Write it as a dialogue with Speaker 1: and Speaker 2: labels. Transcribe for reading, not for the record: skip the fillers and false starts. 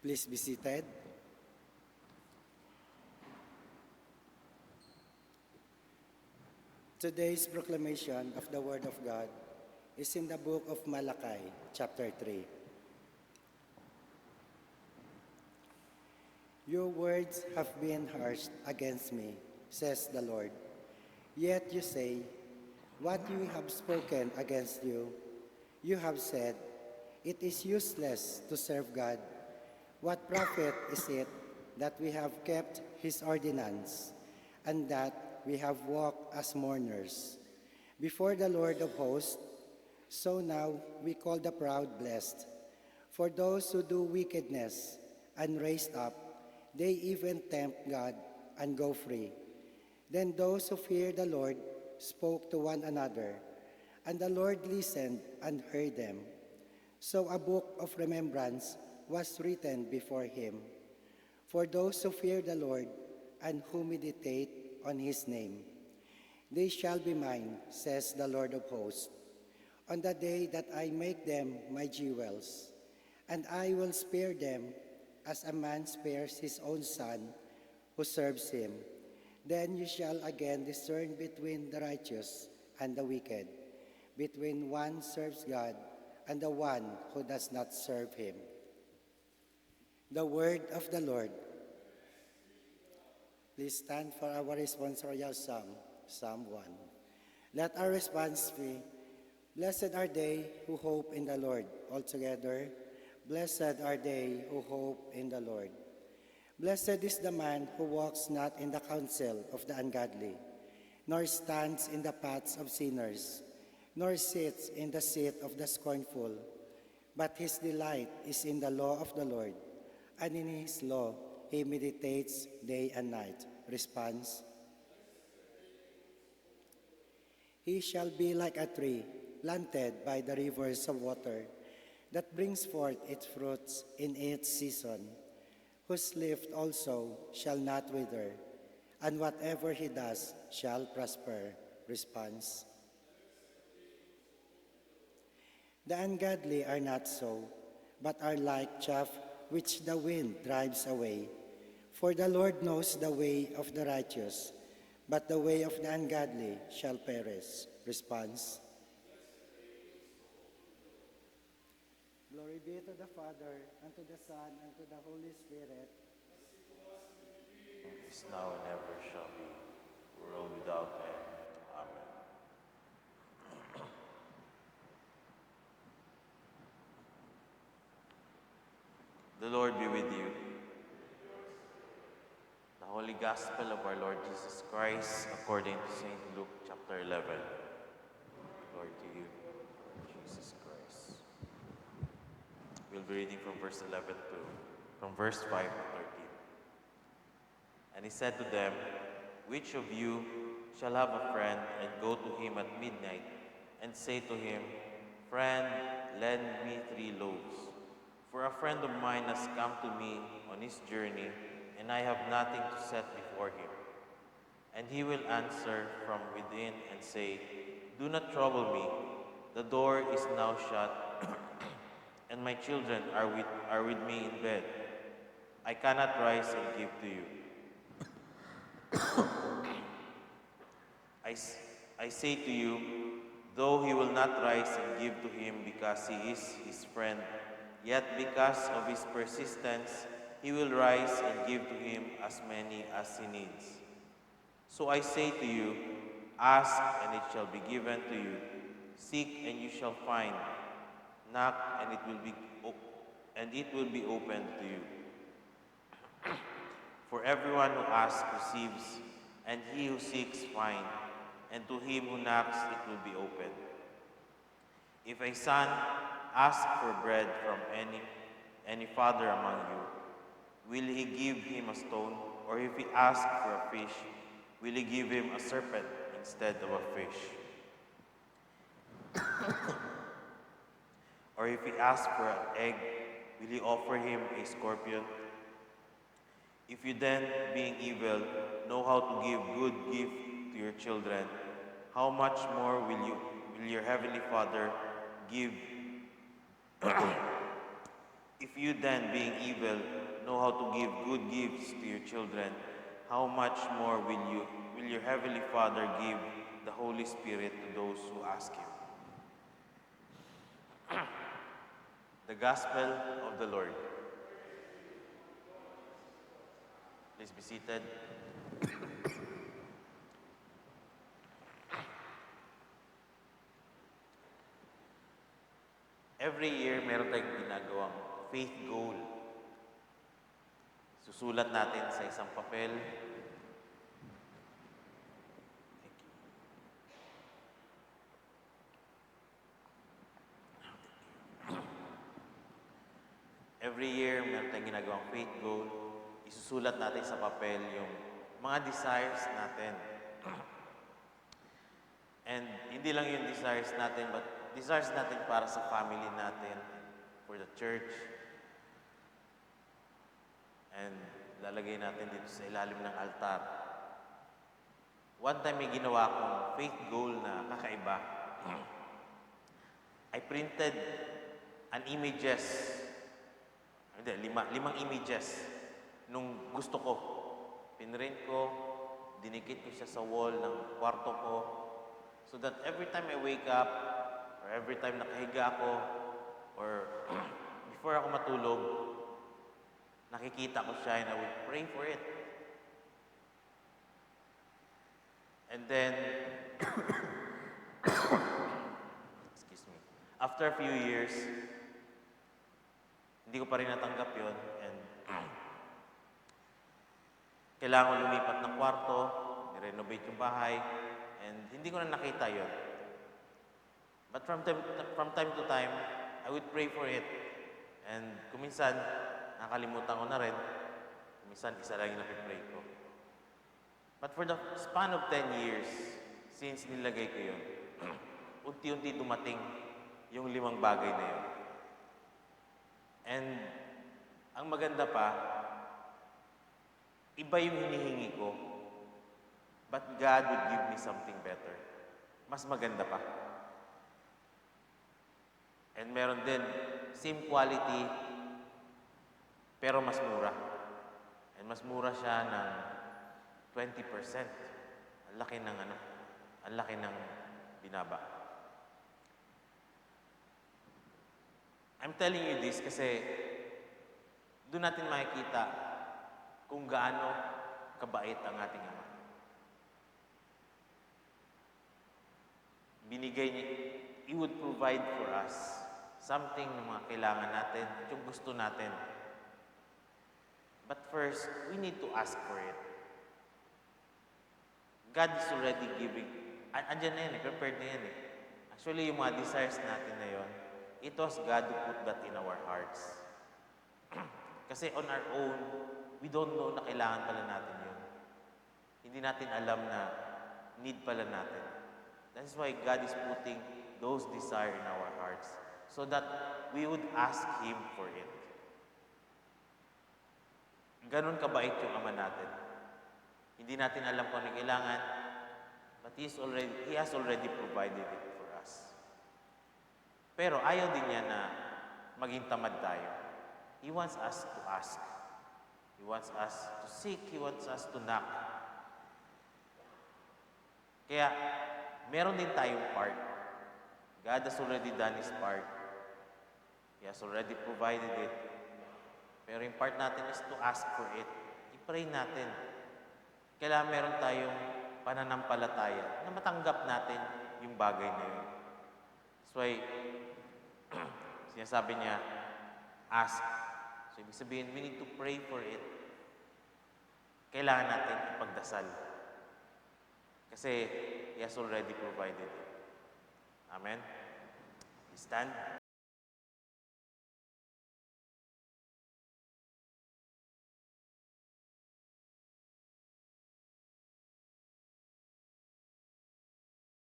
Speaker 1: Please be seated. Today's proclamation of the Word of God is in the book of Malachi, chapter 3. Your words have been harsh against me, says the Lord. Yet you say, what you have spoken against you, you have said, it is useless to serve God. What profit is it that we have kept his ordinance, and that we have walked as mourners before the Lord of hosts? So now we call the proud blessed. For those who do wickedness and raised up, they even tempt God and go free. Then those who fear the Lord spoke to one another, and the Lord listened and heard them. So a book of remembrance was written before him for those who fear the Lord and who meditate on his name. They shall be mine, says the Lord of hosts, on the day that I make them my jewels, and I will spare them as a man spares his own son who serves him. Then you shall again discern between the righteous and the wicked, between one serves God and the one who does not serve him. The word of the Lord. Please stand for our responsorial psalm, Psalm 1. Let our response be, blessed are they who hope in the Lord. Altogether, blessed are they who hope in the Lord. Blessed is the man who walks not in the counsel of the ungodly, nor stands in the paths of sinners, nor sits in the seat of the scornful. But his delight is in the law of the Lord, and in his law he meditates day and night. Response: he shall be like a tree planted by the rivers of water, that brings forth its fruits in its season, whose leaf also shall not wither, and whatever he does shall prosper. Response: the ungodly are not so, but are like chaff which the wind drives away. For the Lord knows the way of the righteous, but the way of the ungodly shall perish. Response: glory be to the Father, and to the Son, and to the Holy Spirit.
Speaker 2: Is now and ever shall be, world without end. Amen. The Lord be with you. The Holy Gospel of our Lord Jesus Christ according to St. Luke chapter 11. Glory to you, Lord Jesus Christ. We'll be reading from verse 11 to from verse 5 to 13. And he said to them, which of you shall have a friend and go to him at midnight and say to him, friend, lend me 3 loaves, for a friend of mine has come to me on his journey, and I have nothing to set before him. And he will answer from within and say, do not trouble me, the door is now shut, and my children are with me in bed. I cannot rise and give to you. I say to you, though he will not rise and give to him because he is his friend, yet because of his persistence, he will rise and give to him as many as he needs. So I say to you, ask and it shall be given to you. Seek and you shall find. Knock and it will be opened to you. For everyone who asks receives, and he who seeks finds, and to him who knocks it will be opened. If a son asks for bread from any father among you, will he give him a stone? Or if he asks for a fish, will he give him a serpent instead of a fish? Or if he asks for an egg, will he offer him a scorpion? If you then, being evil, know how to give good gift to your children, how much more will your heavenly Father give If you then, being evil, know how to give good gifts to your children, how much more will your heavenly Father give the Holy Spirit to those who ask Him? The Gospel of the Lord. Please be seated. Every year, meron tayong ginagawang faith goal. Susulat natin sa isang papel. Every year, meron tayong ginagawang faith goal. Isusulat natin sa papel yung mga desires natin. And hindi lang yung desires natin, but desires natin para sa family natin, for the church. And lalagay natin dito sa ilalim ng altar. One time may ginawa akong faith goal na kakaiba. I printed limang images nung gusto ko. Pinrint ko, dinikit ko siya sa wall ng kwarto ko, so that every time I wake up, or every time nakahiga ako, or before ako matulog, nakikita ko siya and I would pray for it. And then, excuse me, after a few years, hindi ko pa rin natanggap yun, and kailangan ko lumipat ng kwarto, i-renovate yung bahay, and hindi ko na nakita yun. But from time to time, I would pray for it. And kuminsan, nakalimutan ko na rin. Kuminsan, isa lang yung napipray ko. But for the span of 10 years, since nilagay ko yun, unti-unti dumating yung 5 bagay na yun. And ang maganda pa, iba yung hinihingi ko, but God would give me something better. Mas maganda pa. And meron din, same quality, pero mas mura. And mas mura siya ng 20%. Ang laki ng binaba. I'm telling you this kasi doon natin makikita kung gaano kabait ang ating Ama. Binigay niya, He would provide for us something na mga kailangan natin, yung gusto natin. But first, we need to ask for it. God is already giving. Andyan na yan prepared na yan Actually, yung mga desires natin na yon, it was God who put that in our hearts. Kasi on our own, we don't know na kailangan pala natin yun. Hindi natin alam na need pala natin. That is why God is putting those desires in our hearts so that we would ask Him for it. Ganon kabait yung Ama natin. Hindi natin alam kung ano kailangan, but He has already provided it for us. Pero ayaw din niya na maging tamad tayo. He wants us to ask. He wants us to seek. He wants us to knock. Kaya, meron din tayong part. God has already done His part. He has already provided it. Pero yung part natin is to ask for it. I-pray natin. Kailangan meron tayong pananampalataya na matanggap natin yung bagay na yun. That's why, sinasabi niya, ask. So, ibig sabihin, we need to pray for it. Kailangan natin ipagdasal. Kasi, He has already provided it. Amen? Stand.